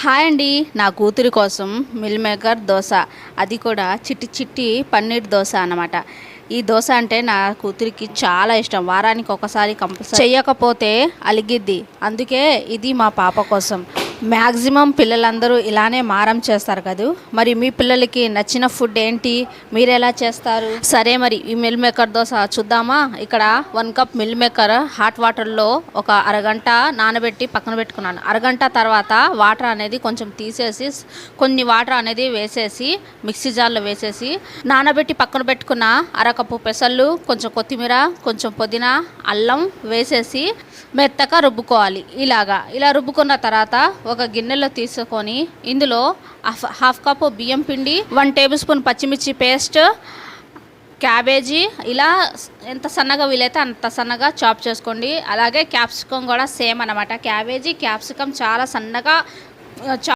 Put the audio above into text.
Hi అండి. నా కూతురి కోసం మిల్ మేకర్ దోశ, అది కూడా చిట్టి చిట్టి పన్నీర్ దోశ అన్నమాట. ఈ దోశ అంటే నా కూతురికి చాలా ఇష్టం. వారానికి ఒకసారి కంపల్సరీ చెయ్యకపోతే అలిగిద్ది. అందుకే ఇది మా పాప కోసం. మ్యాక్సిమం పిల్లలందరూ ఇలానే మారం చేస్తారు కదా. మరి మీ పిల్లలకి నచ్చిన ఫుడ్ ఏంటి? మీరు ఎలా చేస్తారు? సరే, మరి ఈ మిల్ మేకర్ దోశ చూద్దామా. ఇక్కడ 1 కప్ మిల్ మేకర్ హాట్ వాటర్లో ఒక అరగంట నానబెట్టి పక్కన పెట్టుకున్నాను. అరగంట తర్వాత వాటర్ అనేది కొంచెం తీసేసి కొన్ని వాటర్ అనేది వేసేసి మిక్సీ జార్లో వేసేసి నానబెట్టి పక్కన పెట్టుకున్న అరకప్పు పెసళ్ళు, కొంచెం కొత్తిమీర, కొంచెం పుదీనా, అల్లం వేసేసి మెత్తగా రుబ్బుకోవాలి. ఇలా రుబ్బుకున్న తర్వాత ఒక గిన్నెలో తీసుకొని ఇందులో హాఫ్ కప్పు బియ్యం పిండి, 1 టేబుల్ స్పూన్ పచ్చిమిర్చి పేస్ట్, క్యాబేజీ ఇలా ఎంత సన్నగా వీలైతే అంత సన్నగా చాప్ చేసుకోండి. అలాగే క్యాప్సికమ్ కూడా సేమ్ అన్నమాట. క్యాబేజీ క్యాప్సికమ్ చాలా సన్నగా